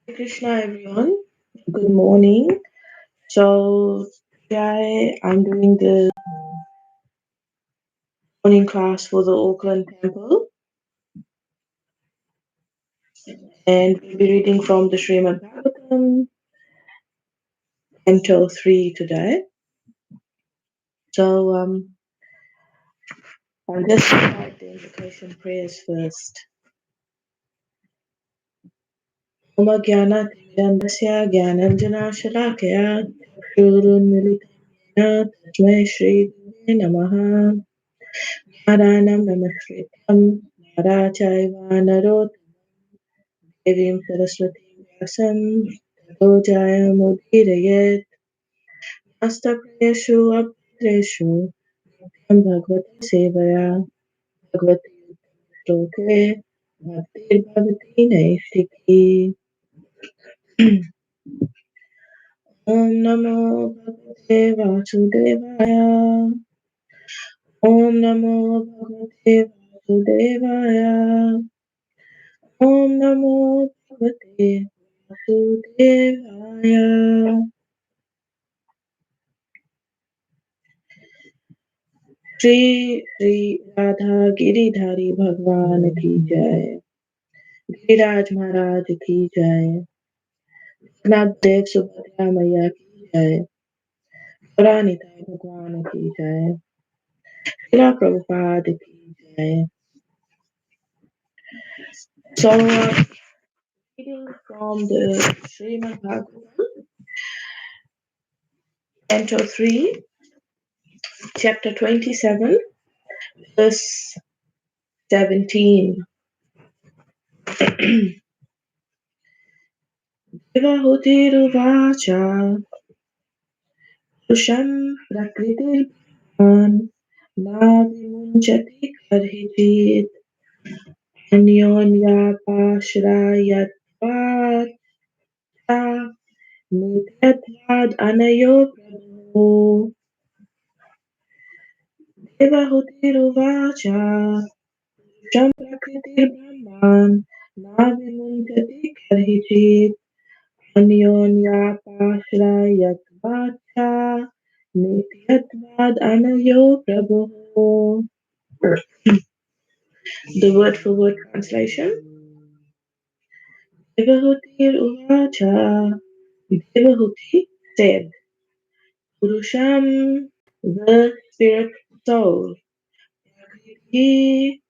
Hare Krishna, everyone. Good morning. So today I'm doing the morning class for the Auckland Temple, and we'll be reading from the Srimad Bhagavatam, Canto 3 today. So I'll just recite the invocation prayers first. Om Jnana Timirandasya Jnananjana Shalakaya Chakshurunmilitanena Tasmai Shri Gurave Namaha Narayanam Namaskritam Narachaiva Narottam Devim Saraswati Vyasam Tato Jayamudhirayet Astaprayeshu Abhadreshu Nityam Bhagavata Sevaya Bhagavati Shloke Bhaktir Bhavati Naistiki Om Namo Bhagavate Vasudevaya Om Namo Bhagavate Vasudevaya Om Namo Bhagavate Vasudevaya Shri Shri Radha Giridhari भगवान की जय गिरिराज महाराज की जय नाथ देव सुभद्रा मैया की जय पुरानिता भगवान की जय शिला प्रभुपाद की जय So reading from the Srimad Bhagavatam Canto 3 Chapter 27 Verse 17 Devahutiruvacha Susham Prakritirpan Navimunchati Karhijit Anyonya Nityatvad Anayo Prabhu Devahutiruvacha Susham Prakritirbrahman Navimunchati Karhijit Anyonya Nityatvad Anayo Prabhu. The word for word translation. Devahutir Uvacha. Devahuti said, Purusham, the spirit soul, Prakriti,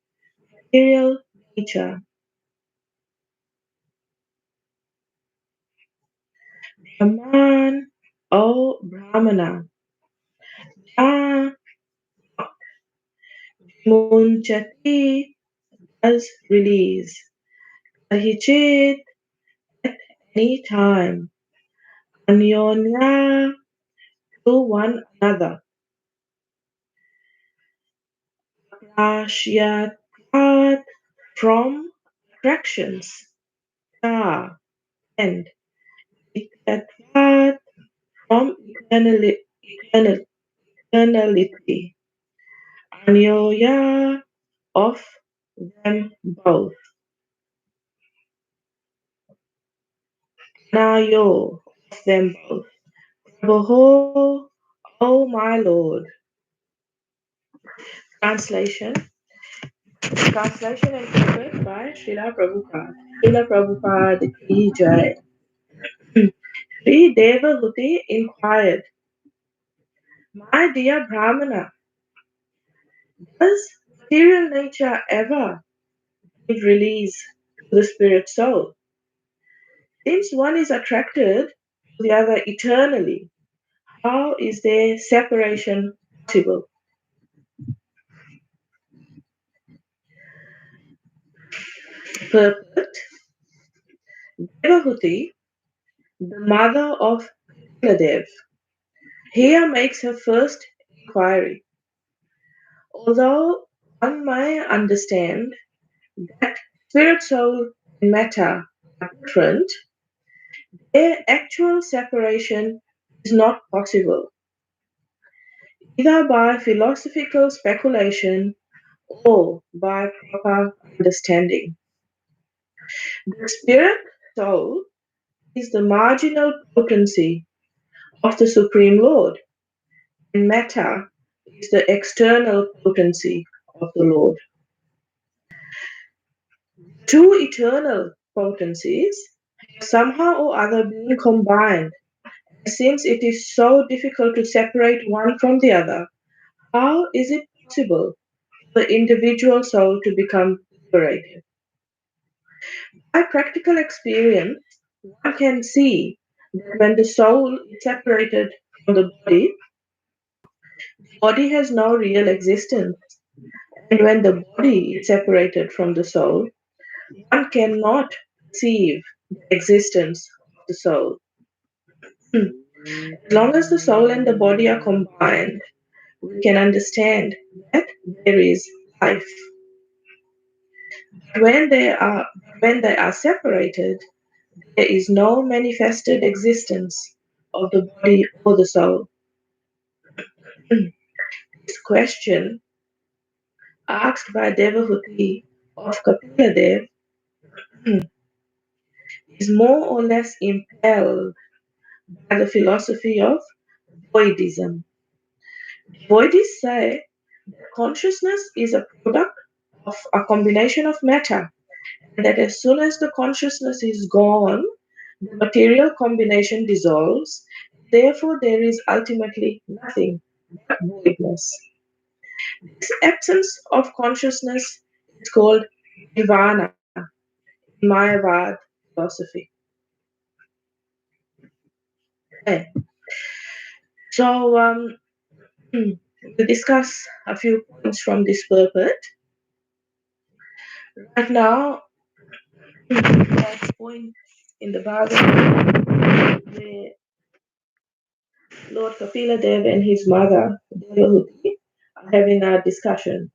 material nature, Brahman, O Brahmana, Ja, Munchati, does release, Ahichit, at any time, Anyonya, to one another, Prashyatvat, from attractions, Ta, and Itatvat, from eternality, Anyoya, of them both, Nayo, of them both, Prabho, O my Lord. Translation. Translation and interpret by Srila Prabhupada. Srila Prabhupada Ki Jai. Sri Devahuti inquired, My dear Brahmana, does material nature ever give release to the spirit soul? Since one is attracted to the other eternally, how is there separation possible? Purport. Devahuti, the mother of Dev, here makes her first inquiry. Although one may understand that spirit, soul, and matter are different, their actual separation is not possible, either by philosophical speculation or by proper understanding. The spirit, soul, is the marginal potency of the Supreme Lord, and matter is the external potency of the Lord. Two eternal potencies have somehow or other been combined. Since it is so difficult to separate one from the other, how is it possible for the individual soul to become liberated? By practical experience, one can see that when the soul is separated from the body has no real existence. And when the body is separated from the soul, one cannot perceive the existence of the soul. As long as the soul and the body are combined, we can understand that there is life. When they are when they are separated, there is no manifested existence of the body or the soul. This question, asked by Devahuti of Kapila is more or less impelled by the philosophy of voidism. Voidists say that consciousness is a product of a combination of matter, and that as soon as the consciousness is gone, the material combination dissolves, therefore, there is ultimately nothing but voidness. This absence of consciousness is called nirvana in Mayavad philosophy. Okay. So, we'll discuss a few points from this purport. Right now, that point in the Bhagavad where Lord Kapila Dev and his mother, Devahuti, are having a discussion.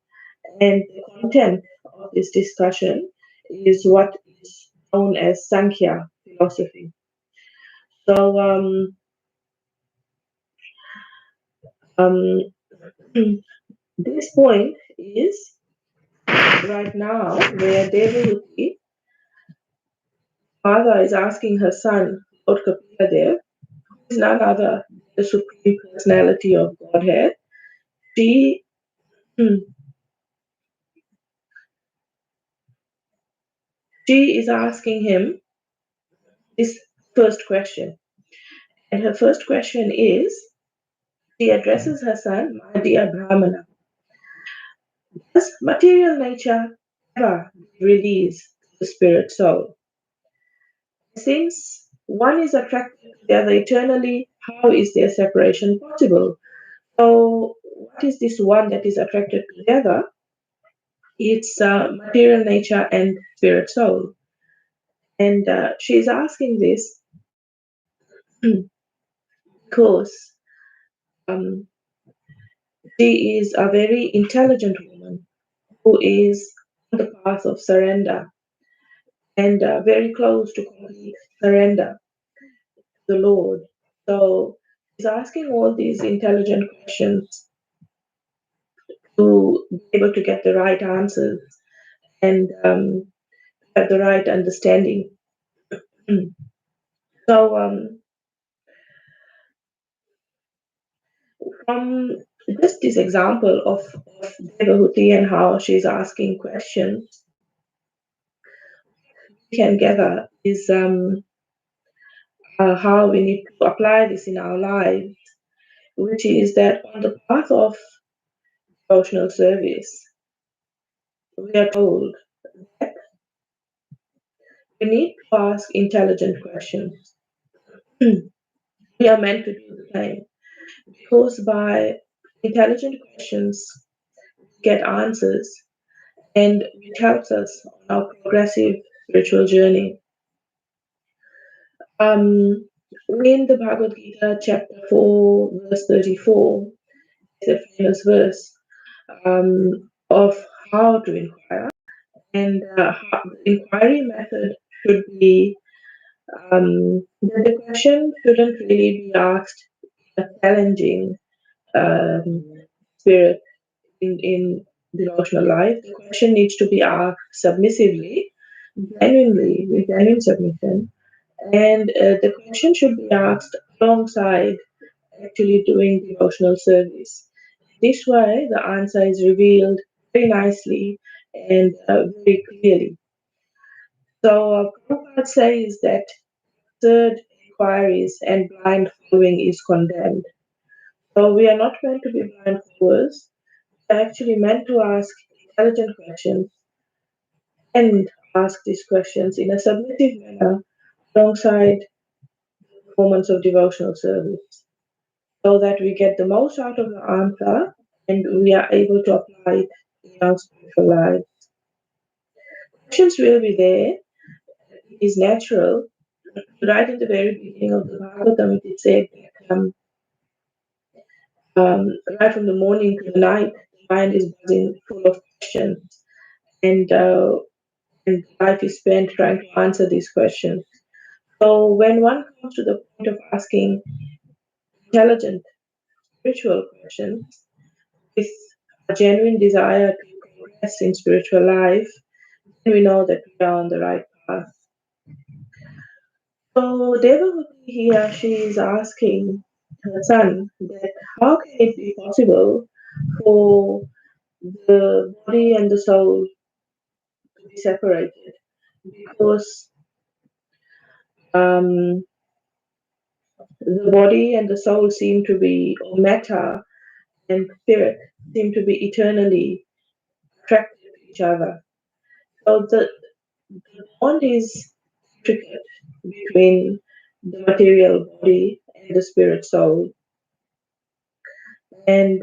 And the content of this discussion is what is known as Sankhya philosophy. So, um, this point is right now where Devahuti, mother, is asking her son, Lord Kapila Dev, who is none other than the Supreme Personality of Godhead. She, she is asking him this first question. And her first question is, she addresses her son, my dear Brahmana, does material nature ever release the spirit soul? Since one is attracted to the other eternally, how is their separation possible? So, what is this one that is attracted to the other? It's material nature and spirit soul. And she's asking this because um, she is a very intelligent woman who is on the path of surrender and very close to complete surrender to the Lord. So she's asking all these intelligent questions to be able to get the right answers and have the right understanding. So from just this example of Devahuti and how she's asking questions, we can gather is how we need to apply this in our lives, which is that on the path of devotional service, we are told that we need to ask intelligent questions. We are meant to do the same because by intelligent questions, we get answers and it helps us on our progressive spiritual journey. Um, in the Bhagavad Gita, chapter 4, verse 34, is a famous verse of how to inquire, and how the inquiry method should be that the question shouldn't really be asked in a challenging um, spirit in devotional life. The question needs to be asked submissively, genuinely, with genuine submission, And the question should be asked alongside actually doing devotional service. This way, the answer is revealed very nicely and very clearly. So, Prabhupada says that third inquiries and blind following is condemned. So, we are not meant to be blind followers. We are actually meant to ask intelligent questions and ask these questions in a submissive manner alongside moments of devotional service so that we get the most out of the answer and we are able to apply it in our spiritual life. Questions will be there. It is natural. Right in the very beginning of the Bhagavatam, it is said that um, right from the morning to the night, the mind is buzzing full of questions, and life is spent trying to answer these questions. So when one comes to the point of asking intelligent spiritual questions with a genuine desire to progress in spiritual life, then we know that we are on the right path. So Devavati here, she is asking her son that how can it be possible for the body and the soul to be separated? Because um, the body and the soul seem to be, or matter and spirit seem to be eternally attracted to each other. So the bond is intricate between the material body and the spirit soul. And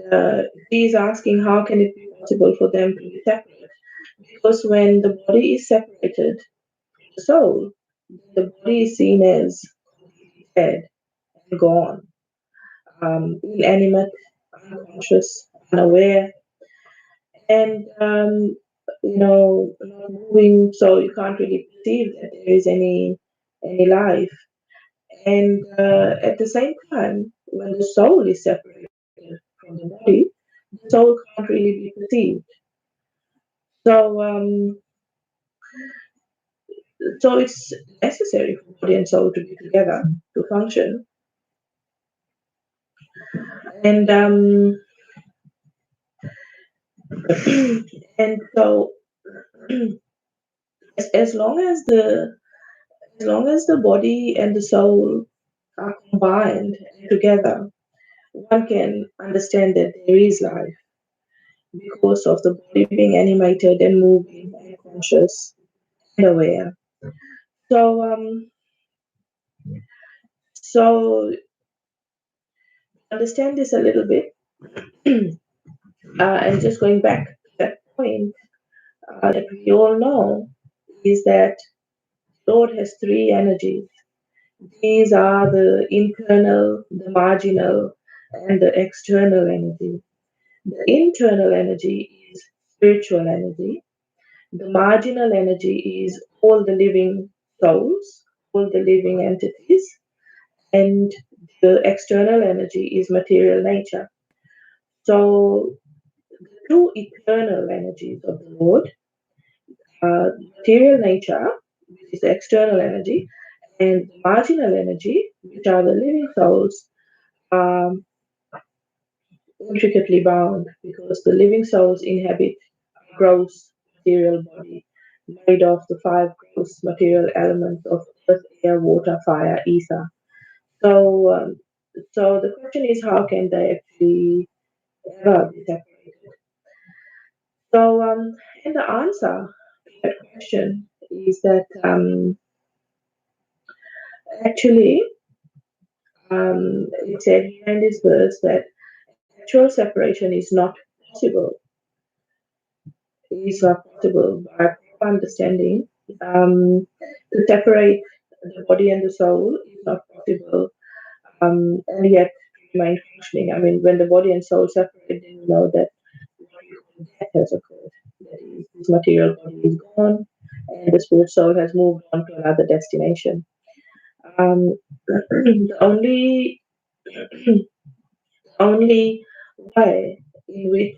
he is asking how can it be possible for them to be separate? Because when the body is separated from the soul, the body is seen as dead and gone, inanimate, unconscious, unaware, and not moving. So you can't really perceive that there is any life. And at the same time, when the soul is separated from the body, the soul can't really be perceived. So, so it's necessary for body and soul to be together to function. And and so as long as the body and the soul are combined and together, one can understand that there is life because of the body being animated and moving and conscious and aware. So so understand this a little bit, and just going back to that point that we all know is that Lord has three energies. These are the internal, the marginal, and the external energy. The internal energy is spiritual energy. The marginal energy is all the living souls, all the living entities, and the external energy is material nature. So, the two eternal energies of the Lord, material nature, which is the external energy, and the marginal energy, which are the living souls, are intricately bound because the living souls inhabit a gross material body made of the five gross material elements of earth, air, water, fire, ether. So, so the question is, how can they actually ever be separated? So, and the answer to that question is that actually, it said here in this verse that actual separation is not possible. Is not possible by proper understanding. To separate the body and the soul is not possible, and yet to remain functioning. I mean, when the body and soul separate, then you know that what we call death has occurred. That is, this material body is gone, and the spirit soul has moved on to another destination. The only way in which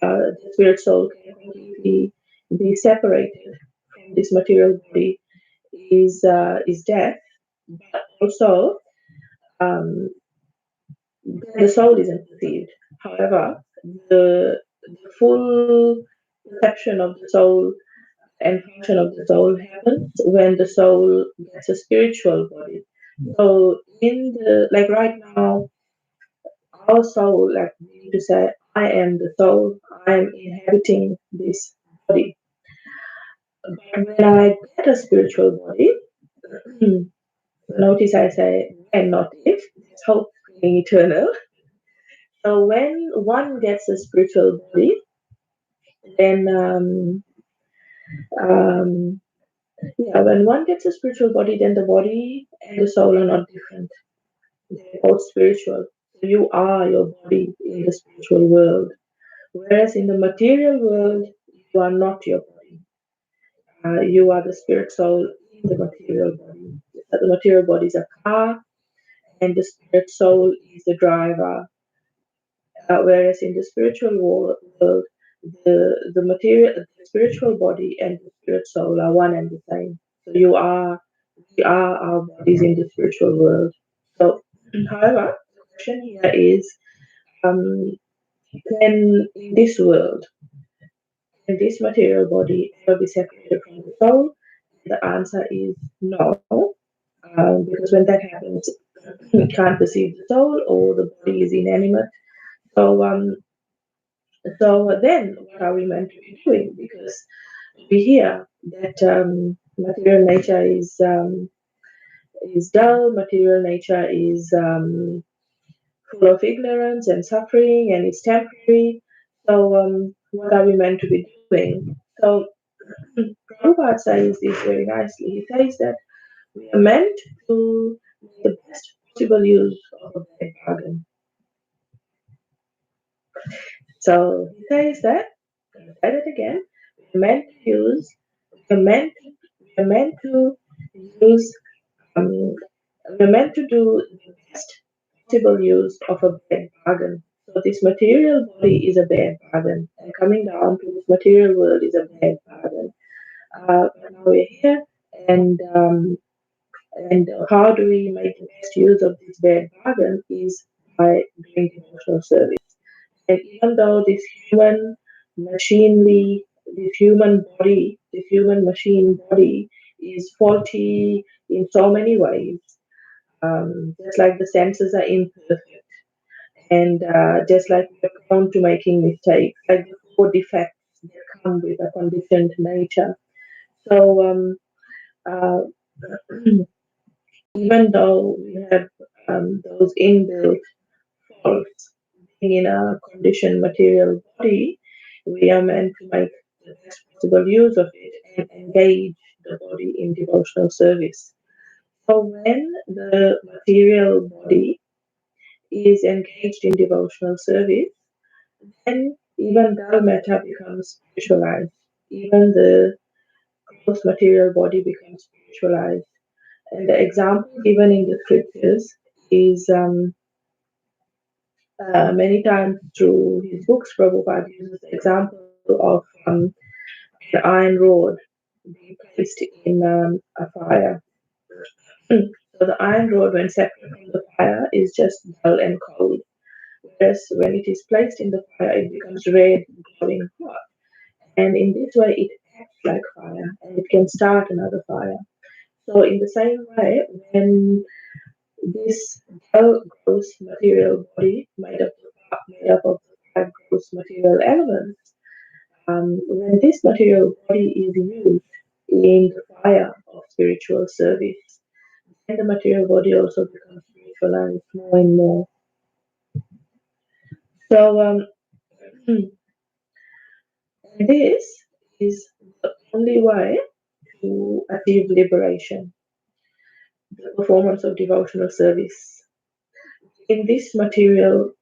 the spirit soul can completely be separated from this material body is death. but also um, the soul isn't perceived. However, the full perception of the soul and function of the soul happens when the soul gets a spiritual body. So in the like right now, our soul, like we need to say, I am the soul, I am inhabiting this body. But when I get a spiritual body, notice I say when, not if. Let's hope being eternal. So when one gets a spiritual body, then um, yeah, when one gets a spiritual body, then the body and the soul are not different. They're both spiritual. So you are your body in the spiritual world. Whereas in the material world, you are not your body. You are the spirit soul in the material body. The material body is a car, and the spirit soul is the driver. Whereas in the spiritual world, the spiritual body and the spirit soul are one and the same. So we are our bodies in the spiritual world. So, however, the question here is, um, can in this world, can this material body ever be separated from the soul? The answer is no, because when that happens, we can't perceive the soul or the body is inanimate. So, so then what are we meant to be doing? Because we hear that material nature is dull, material nature is full of ignorance and suffering, and it's temporary. So, what are we meant to be doing? So, Prabhupada says this very nicely. He says that we are meant to make the best possible use of a bad bargain. So he says that, I'll say that again, we're meant to use, we're meant, we're meant to use, um, we're meant to do the best possible use of a bad bargain. So this material body is a bad bargain, and coming down to this material world is a bad bargain. But now we're here, and how do we make the best use of this bad bargain is by doing devotional service. And even though this human machinery, this human body, this human machine body is faulty in so many ways, just like the senses are imperfect, and just like we're prone to making mistakes, like the four defects that come with a conditioned nature. So, uh, even though we have those inbuilt faults being in a conditioned material body, we are meant to make the best possible use of it and engage the body in devotional service. So when the material body is engaged in devotional service, then even dull matter becomes spiritualized. Even the gross material body becomes spiritualized. And the example given in the scriptures is many times through his books, Prabhupada uses the example of an iron rod being placed in a fire. So the iron rod, when separate from the fire, is just dull and cold. Whereas when it is placed in the fire, it becomes red, glowing hot. And in this way, it acts like fire and it can start another fire. So, in the same way, when this dull, gross material body made up of five gross material elements, when this material body is used in the fire of spiritual service, then the material body also becomes spiritualized more and more. So, this is the only way to achieve liberation, the performance of devotional service. In this material,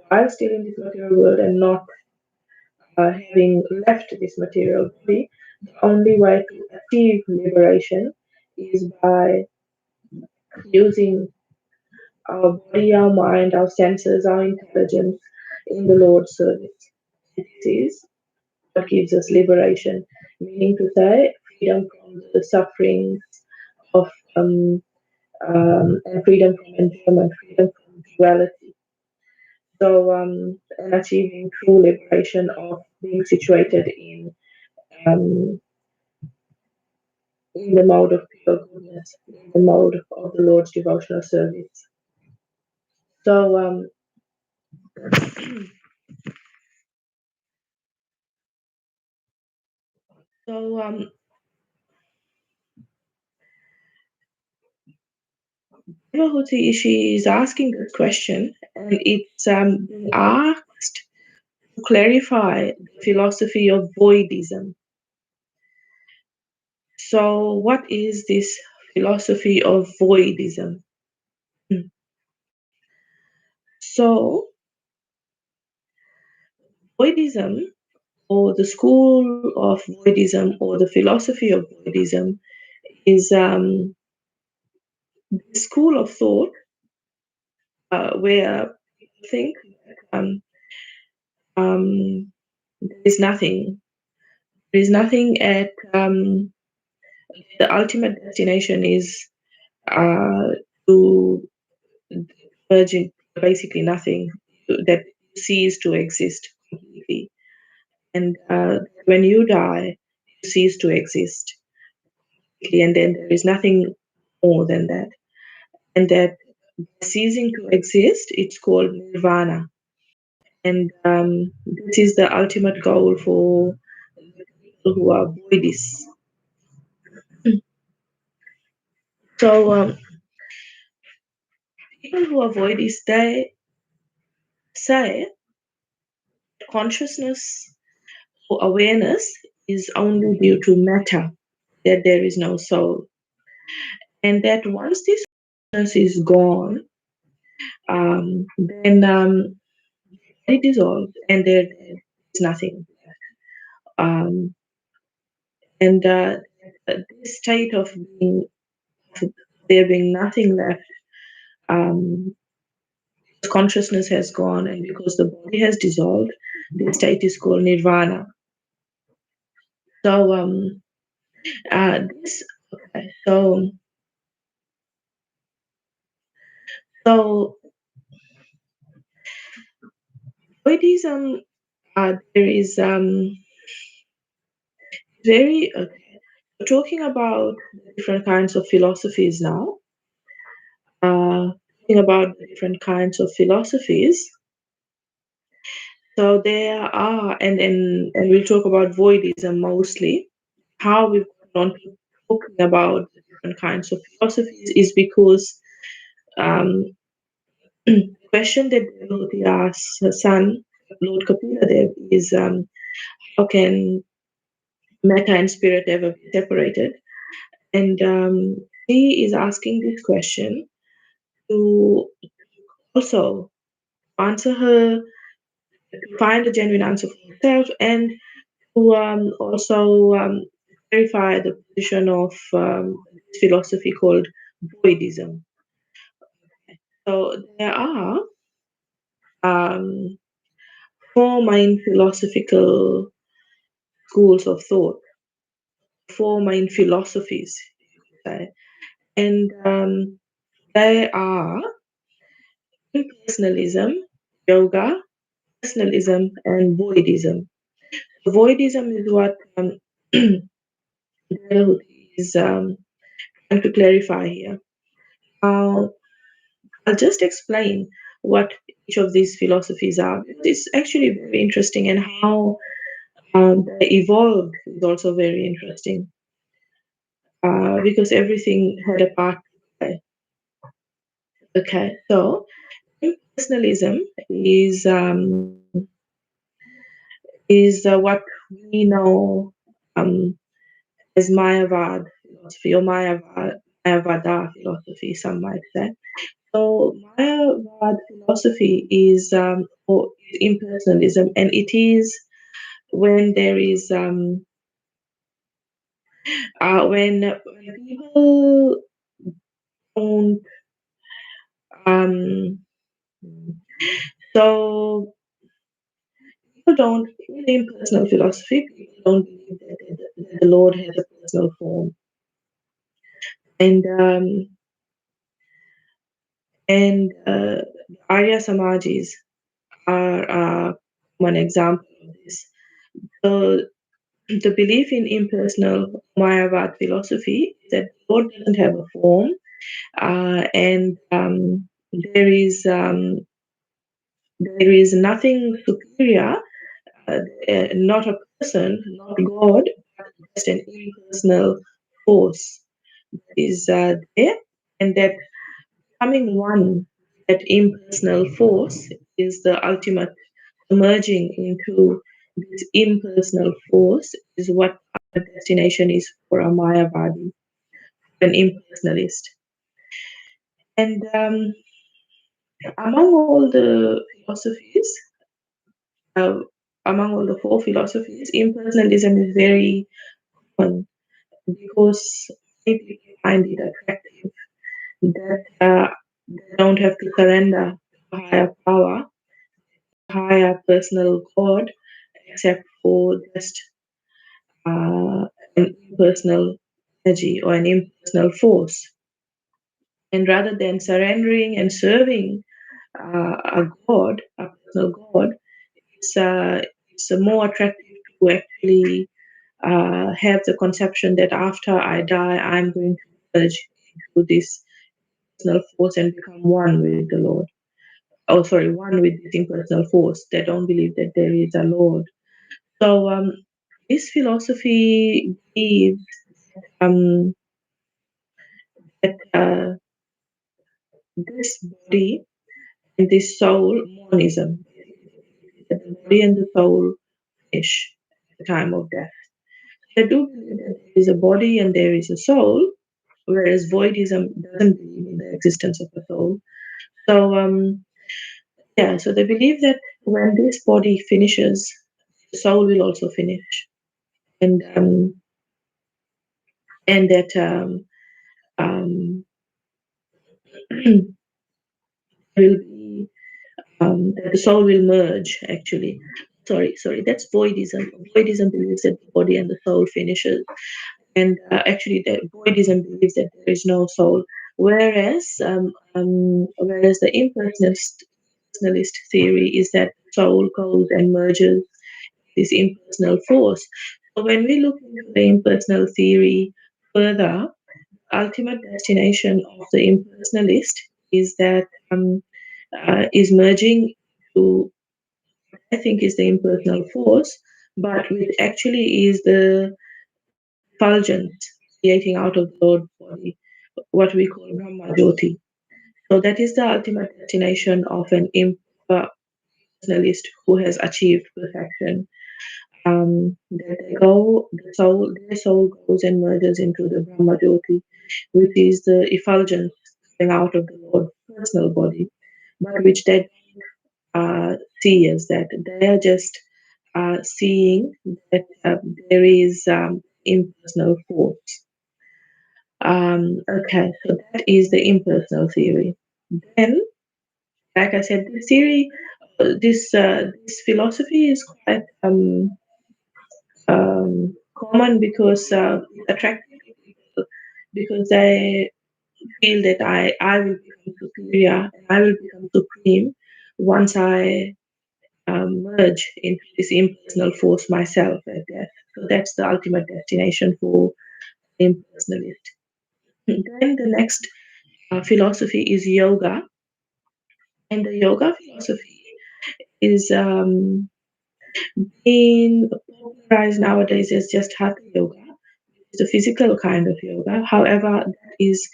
while still in this material world and not having left this material body, the only way to achieve liberation is by using our body, our mind, our senses, our intelligence in the Lord's service. This is what gives us liberation, meaning to say freedom from the sufferings of and freedom from enjoyment, freedom from duality. So, and achieving true liberation of being situated um, in the mode of pure goodness, in the mode of the Lord's devotional service. So, so Devahuti, she is asking this question, and it's being asked to clarify the philosophy of voidism. So, what is this philosophy of voidism? So, voidism, or the school of voidism, or the philosophy of voidism, is the school of thought where people think um, um, there is nothing. There is nothing at the ultimate destination is uh, to merge into basically nothing that cease to exist completely. And when you die, you cease to exist completely, and then there is nothing more than that. And that ceasing to exist, it's called nirvana. And this is the ultimate goal for people who are voidists. So people who are voidists, they say consciousness or awareness is only due to matter, that there is no soul. And that once this consciousness is gone, then it dissolves and there is nothing. Um, and this state of being, of there being nothing left, um, consciousness has gone, and because the body has dissolved, this state is called nirvana. So, this, okay, so Buddhism, there is very, talking about different kinds of philosophies now, talking about the different kinds of philosophies. So there are, and we'll talk about voidism mostly. How we've gone on to talking about the different kinds of philosophies is because um, the question that Devotee asks her son, Lord Kapila is how can matter and spirit ever be separated? And he is asking this question to also answer her, to find a genuine answer for herself, and to also clarify the position of this philosophy called Buddhism. So there are um, four main philosophical schools of thought, four main philosophies, okay? And they are impersonalism, yoga, personalism, and voidism. Voidism is what Dale is trying to clarify here. Uh, I'll just explain what each of these philosophies are. It's actually very interesting, and how they evolved is also very interesting because everything had a part to play. Okay, so impersonalism is what we know um, as Mayavad philosophy, or Mayavada philosophy, some might say. So Mayavad philosophy is or is impersonalism, and it is when there is when people don't um, so people don't, in impersonal philosophy, people don't believe that the Lord has a personal form, and And Arya Samajis are one example of this. So the belief in impersonal Mayavad philosophy is that God doesn't have a form, and there is um, there is nothing superior, uh, not a person, not God, just an impersonal force is there, and that becoming one, that impersonal force, is the ultimate merging into this impersonal force is what our destination is for a Mayavadi, an impersonalist. And among all the philosophies, uh, among all the four philosophies, impersonalism is very common because many people find it attractive that they don't have to surrender to a higher power, higher personal God, except for just an impersonal energy or an impersonal force. And rather than surrendering and serving a God, a personal God, it's more attractive to actually have the conception that after I die, I'm going to merge into this personal force and become one with the Lord. Oh, sorry, one with this impersonal force. They don't believe that there is a Lord. So this philosophy believes um, that this body and this soul, monism, that the body and the soul finish at the time of death. They do believe that there is a body and there is a soul, whereas voidism doesn't believe in the existence of a soul. So yeah, so they believe that when this body finishes, the soul will also finish, and that um, will be that the soul will merge. Actually, sorry, that's voidism. Voidism believes that the body and the soul finishes, and actually, that voidism believes that there is no soul. Whereas the impersonalist theory is that soul goes and merges this impersonal force. So when we look into the impersonal theory further, ultimate destination of the impersonalist is that is merging to, I think, is the impersonal force, but which actually is the effulgence creating out of the Lord body, what we call Brahma Jyoti. So that is the ultimate destination of an impersonalist who has achieved perfection. That they go, their soul goes and merges into the Brahma Jyoti, which is the effulgence coming out of the Lord's personal body, but which they see as that. They are just seeing that there is impersonal force. Okay, so that is the impersonal theory. Then, like I said, this theory, this philosophy is quite common because it attracts people because they feel that I will become superior and I will become supreme once I merge into this impersonal force myself at death. So that's the ultimate destination for impersonalist. Then the next philosophy is yoga, and the yoga philosophy is being popularized nowadays as just hatha yoga. It's a physical kind of yoga. However, that is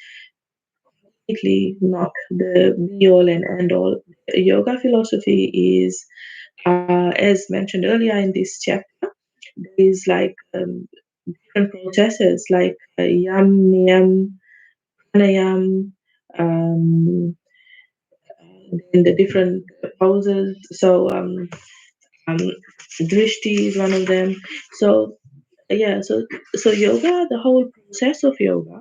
completely not the be all and end all. Yoga philosophy is, as mentioned earlier in this chapter, there is like different processes like yam, niyam, pranayam, um, then the different poses. So um, drishti is one of them. So yeah, so yoga, the whole process of yoga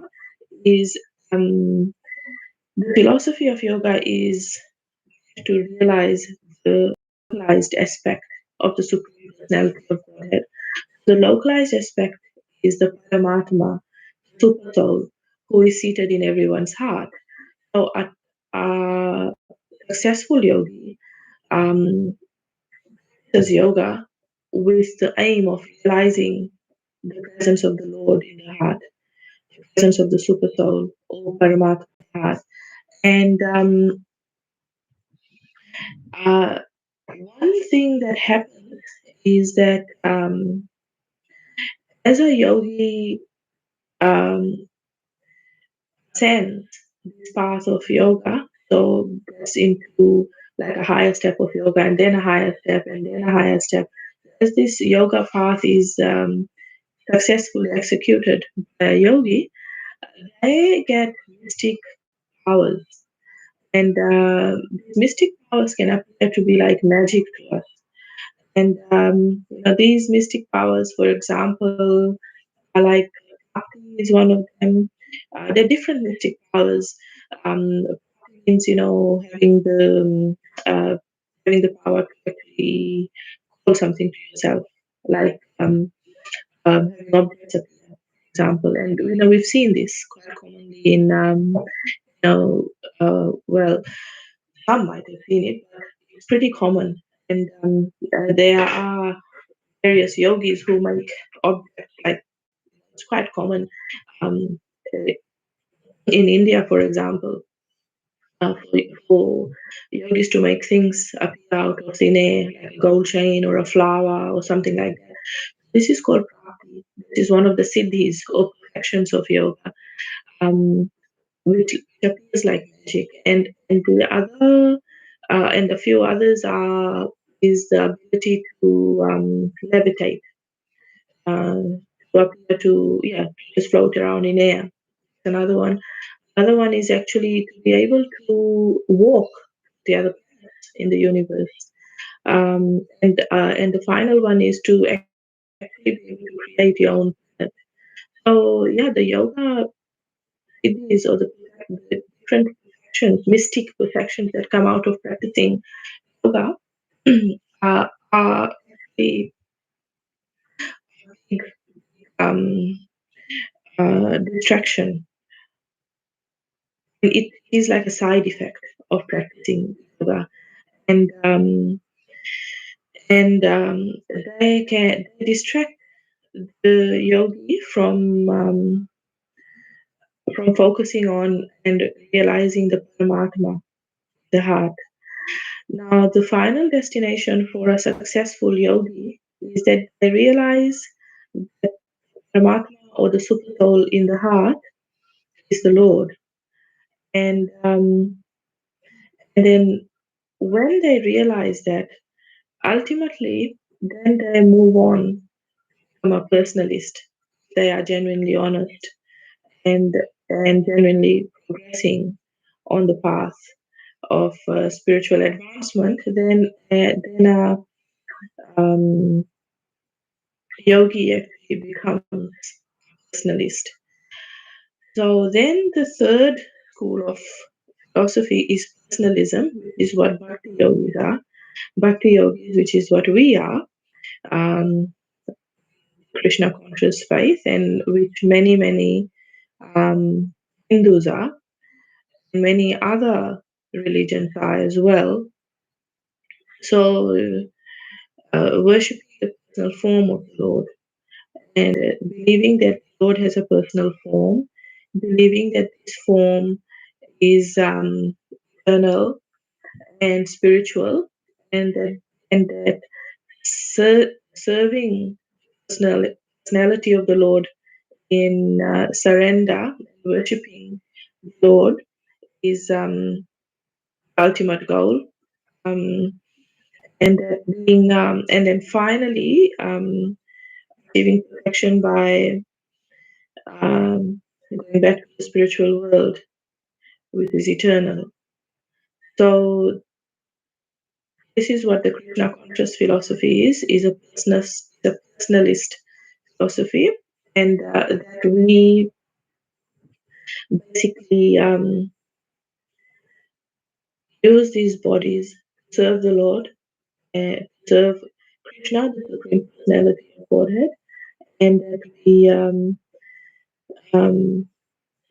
is the philosophy of yoga is to realize the localized aspect of the Supreme Personality of Godhead. The localized aspect is the Paramatma, Super Soul, who is seated in everyone's heart. So a successful yogi does yoga with the aim of realizing the presence of the Lord in the heart, the presence of the super soul or Paramatma in the heart. And uh, one thing that happens is that as a yogi ascends this path of yoga, so gets into like a higher step of yoga and then a higher step and then a higher step. As this yoga path is successfully executed by a yogi, they get mystic powers. And these mystic powers can appear to be like magic to us. And these mystic powers, for example, are like Bhakti is one of them. There are different mystic powers. Bhakti means, uh, having the power to actually call something to yourself, like having objects appear, for example. And we've seen this quite commonly in well, some might have seen it, but it's pretty common. And there are various yogis who make objects like it's quite common um, uh, in India, for example, for yogis to make things appear out of thin air, like a gold chain or a flower or something like that. This is called prati. This is one of the siddhis or perfections of yoga, which appears like magic. And the other and a few others are is the ability to levitate, uh, to appear to just float around in air. Another one. Another one is actually to be able to walk the other planets in the universe. And the final one is to actually be able to create your own planet. So yeah, the yoga siddhis or the different perfections, mystic perfections that come out of practicing yoga are actually big um, distraction. And it is like a side effect of practicing yoga. And they distract the yogi from focusing on and realizing the Paramatma, the heart. Now, the final destination for a successful yogi is that they realize that Paramatma or the super soul in the heart is the Lord. And then when they realize that, ultimately, then they move on from a personalist. They are genuinely honest and and genuinely progressing on the path of spiritual advancement, then a um, yogi actually becomes personalist. So then the third school of philosophy is personalism, which is what bhakti yogis are. Bhakti yogis, which is what we are, um, Krishna conscious faith, and which many um, Hindus are, and many other religions are as well. So worshipping the personal form of the Lord and believing that the Lord has a personal form, believing that this form is eternal and spiritual, and that serving personal, personality of the Lord in surrender, worshipping the Lord is ultimate goal. Um, and then finally achieving perfection by going back to the spiritual world, which is eternal. So this is what the Krishna conscious philosophy is a personalist philosophy, and that we basically use these bodies to serve the Lord, serve Krishna, the Supreme Personality of Godhead, and that we um,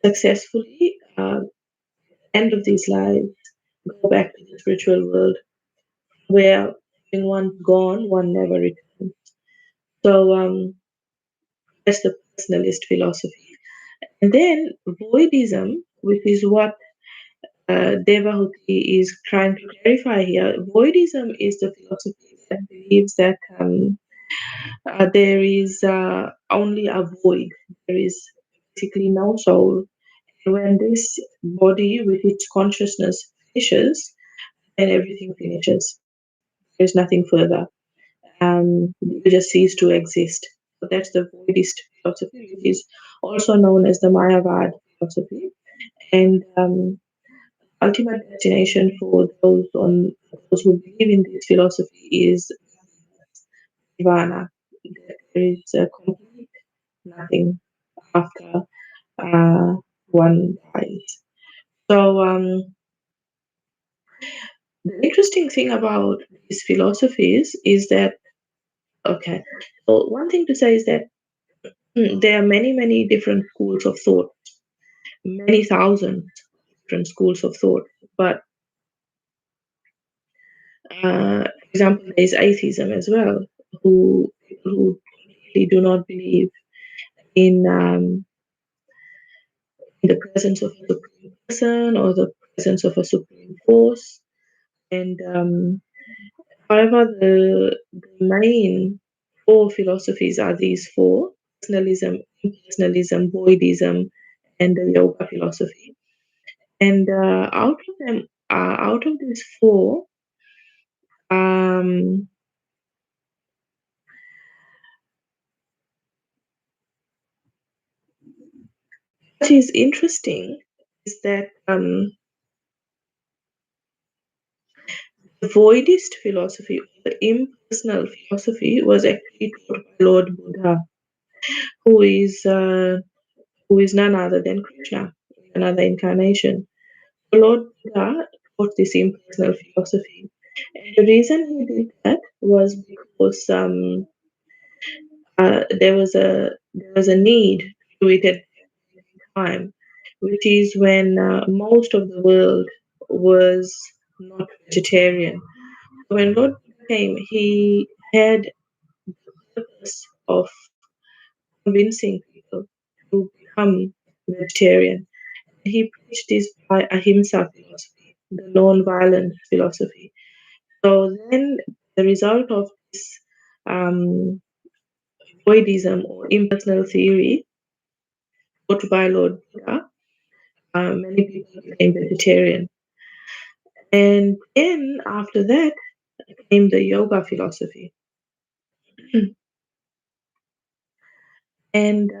successfully end of these lives, go back to the spiritual world where having one gone, one never returns. So that's the personalist philosophy. And then voidism, which is what Devahuti is trying to clarify here. Voidism is the philosophy that believes that there is only a void. There is basically no soul. And when this body with its consciousness finishes, then everything finishes. There's nothing further. You just cease to exist. So that's the Buddhist philosophy, which is also known as the Mayavad philosophy. And ultimate destination for those who believe in this philosophy is nirvana. There is a complete nothing after uh, one dies. So the interesting thing about these philosophies is that okay. So one thing to say is that there are many different schools of thought, many thousands different schools of thought. But for example, there is atheism as well, who people who really do not believe in the presence of a supreme person or the presence of a supreme force. And however, the main four philosophies are these four: personalism, impersonalism, voidism, and the yoga philosophy. And out of these four, um, what is interesting is that the voidist philosophy, the impersonal philosophy, was actually taught by Lord Buddha, who is uh, who is none other than Krishna, another incarnation. So Lord Buddha taught this impersonal philosophy, and the reason he did that was because there was a need to do it at time, which is when most of the world was not vegetarian. When Lord Buddha came, he had the purpose of convincing people to become vegetarian. He preached this by ahimsa philosophy, the non-violent philosophy. So then the result of this um, voidism or impersonal theory taught by Lord Buddha, many people became vegetarian. And then after that came the yoga philosophy. And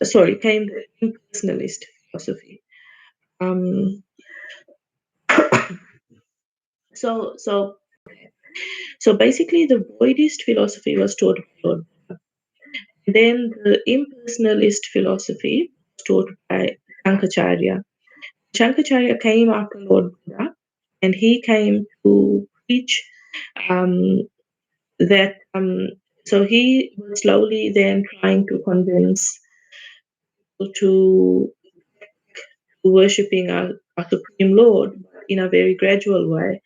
sorry, came the impersonalist philosophy. Um, so so so basically, the voidist philosophy was taught by Lord Buddha. Then the impersonalist philosophy was taught by Shankaracharya. Shankaracharya came after Lord Buddha, and he came to preach um, that. So he was slowly then trying to convince people to worshipping our supreme Lord, but in a very gradual way.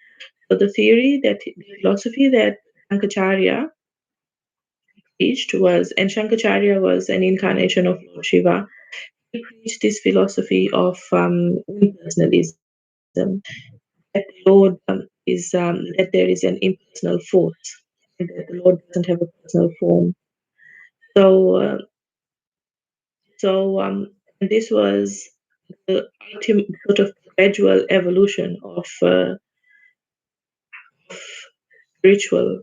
So the philosophy that Shankaracharya preached was, and Shankaracharya was an incarnation of Lord Shiva. He preached this philosophy of impersonalism, that the Lord that there is an impersonal force, and that the Lord doesn't have a personal form. So, and this was the ultimate sort of gradual evolution of spiritual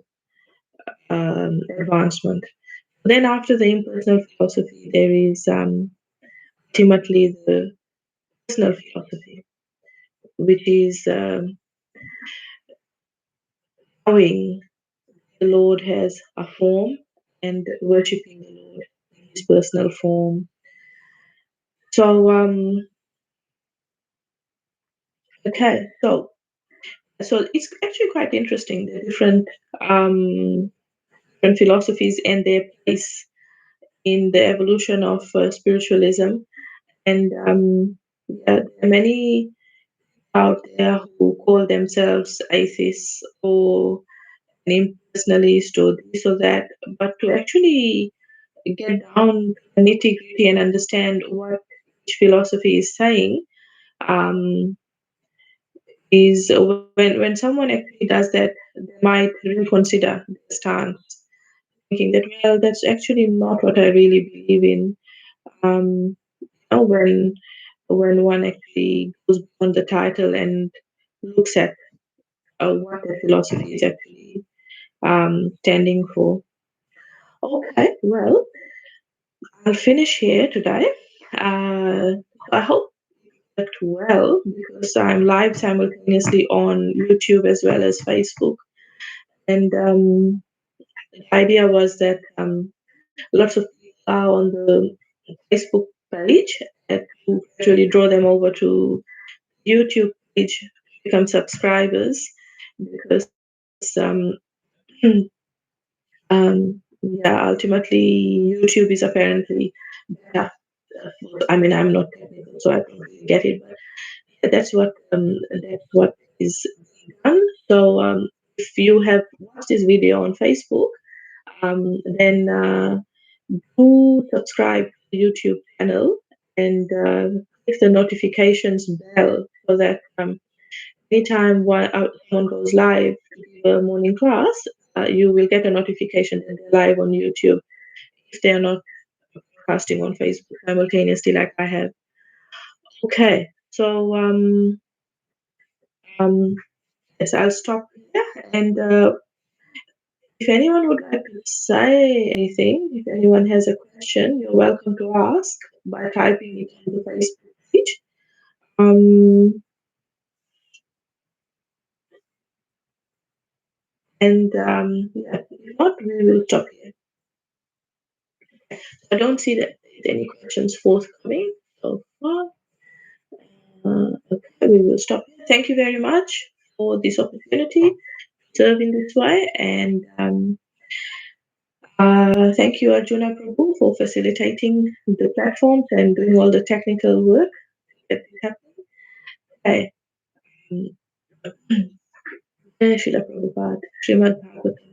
advancement. Then, after the impersonal philosophy, there is ultimately the personal philosophy, which is knowing the Lord has a form and worshipping the Lord in his personal form. So, okay, so it's actually quite interesting the um, different philosophies and their place in the evolution of spiritualism. And Yeah, there are many out there who call themselves atheists or an impersonalist or this or that, but to actually get down to the nitty gritty and understand what each philosophy is saying, um, is when someone actually does that, they might reconsider their stance, thinking that, well, that's actually not what I really believe in. When one actually goes beyond the title and looks at what the philosophy is actually standing for. Okay, well, I'll finish here today. Uh, I hope it worked well because I'm live simultaneously on YouTube as well as Facebook. And the idea was that lots of people are on the Facebook page to actually draw them over to YouTube page to become subscribers because yeah, ultimately YouTube is apparently better. I mean, I'm not technical, so I don't really get it, but that's what is being done. So if you have watched this video on Facebook, then do subscribe to the YouTube channel and click the notifications bell so that anytime someone goes live to give a morning class, you will get a notification that they're live on YouTube if they are not broadcasting on Facebook simultaneously like I have. Okay, so um, yes, I'll stop here. And if anyone would like to say anything, if anyone has a question, you're welcome to ask by typing it on the Facebook page. Um, and yeah, if not, we will stop here. I don't see that there's any questions forthcoming so far. Okay, we will stop here. Thank you very much for this opportunity to serve in this way. And thank you, Arjuna Prabhu, for facilitating the platforms and doing all the technical work that is happening. Okay. Jai Srila Prabhupada, Srimad Bhagavatam.